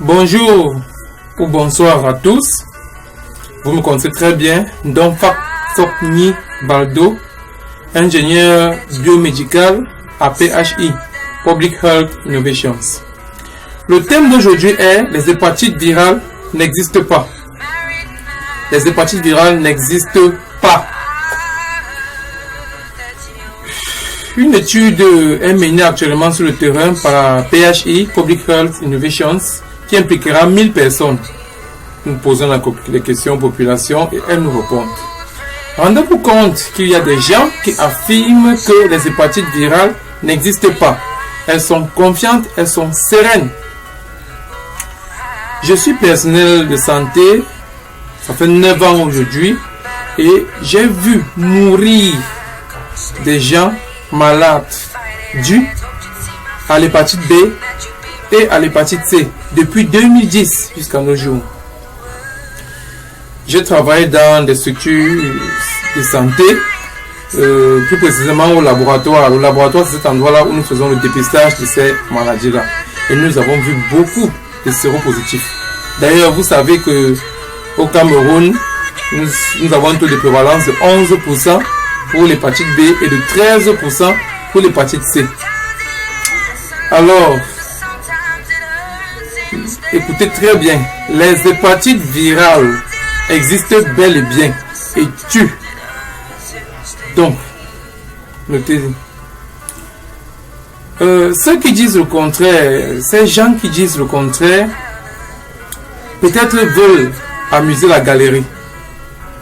Bonjour ou bonsoir à tous. Vous me connaissez très bien. Donc, Factopni Baldo, ingénieur biomédical à PHI, Public Health Innovations. Le thème d'aujourd'hui est les hépatites virales n'existent pas. Les hépatites virales n'existent pas. Une étude est menée actuellement sur le terrain par PHI, Public Health Innovations, qui impliquera 1000 personnes. Nous posons les questions aux populations et elles nous répondent. Rendez-vous compte qu'il y a des gens qui affirment que les hépatites virales n'existent pas. Elles sont confiantes, elles sont sereines. Je suis personnel de santé, ça fait 9 ans aujourd'hui, et j'ai vu mourir des gens malades dus à l'hépatite B et à l'hépatite C depuis 2010 jusqu'à nos jours. J'ai travaillé dans des structures de santé, plus précisément au laboratoire. Le laboratoire, c'est cet endroit-là où nous faisons le dépistage de ces maladies-là. Et nous avons vu beaucoup de séropositifs. D'ailleurs, vous savez que au Cameroun, nous avons un taux de prévalence de 11% pour l'hépatite B et de 13% pour l'hépatite C. Alors, écoutez très bien, les hépatites virales existent bel et bien et tuent. Donc, notez-y. Ceux qui disent le contraire, ces gens qui disent le contraire, peut-être veulent amuser la galerie.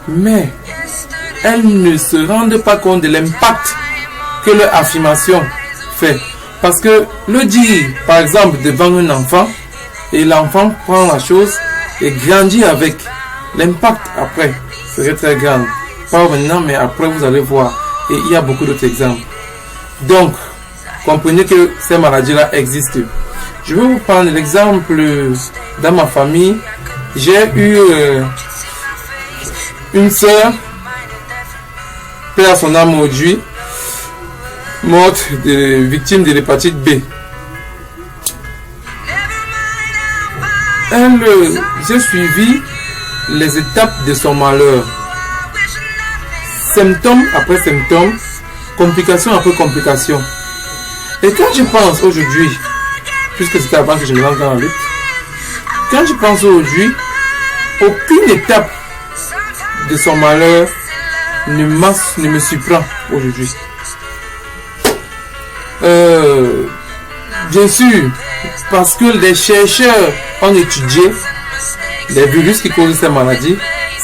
Mais elles ne se rendent pas compte de l'impact que leur affirmation fait. Parce que le dire, par exemple, devant un enfant, et l'enfant prend la chose et grandit avec, l'impact après serait très grand. Pas maintenant, mais après vous allez voir. Et il y a beaucoup d'autres exemples. Donc, comprenez que ces maladies-là existent. Je vais vous prendre l'exemple dans ma famille. J'ai eu une sœur, paix à son âme aujourd'hui, morte victime de l'hépatite B. J'ai suivi les étapes de son malheur. Symptômes après symptômes, complication après complication. Et quand je pense aujourd'hui, puisque c'était avant que je me lance dans la lutte, quand je pense aujourd'hui, aucune étape de son malheur ne me surprend aujourd'hui. Bien sûr, parce que les chercheurs ont étudié les virus qui causent ces maladies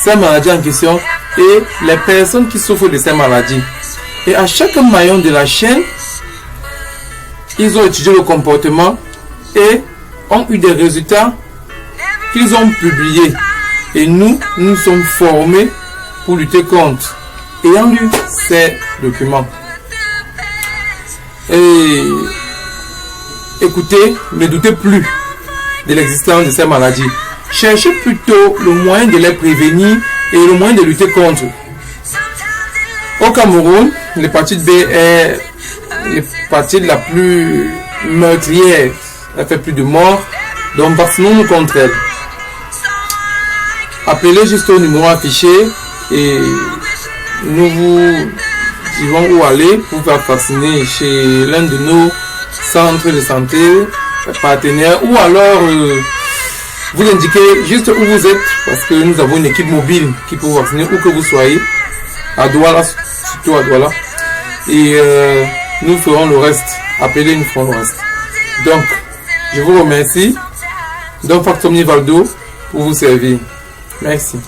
en question et les personnes qui souffrent de ces maladies. Et à chaque maillon de la chaîne, ils ont étudié le comportement et ont eu des résultats qu'ils ont publiés. Et nous sommes formés pour lutter contre, ayant lu ces documents. Et écoutez, ne doutez plus de l'existence de ces maladies. Cherchez plutôt le moyen de les prévenir et le moyen de lutter contre. Au Cameroun, l'hépatite B est l'hépatite la plus meurtrière. Elle fait plus de morts, donc vaccinons-nous contre elle. Appelez juste au numéro affiché et nous vous dirons où aller pour faire vacciner chez l'un de nos centres de santé partenaires ou alors vous indiquez juste où vous êtes parce que nous avons une équipe mobile qui peut vous vacciner où que vous soyez, à Douala, surtout à Douala, et nous ferons le reste. Appelez, nous ferons le reste. Donc, je vous remercie. Donc, Factopni Baldo pour vous servir. Merci.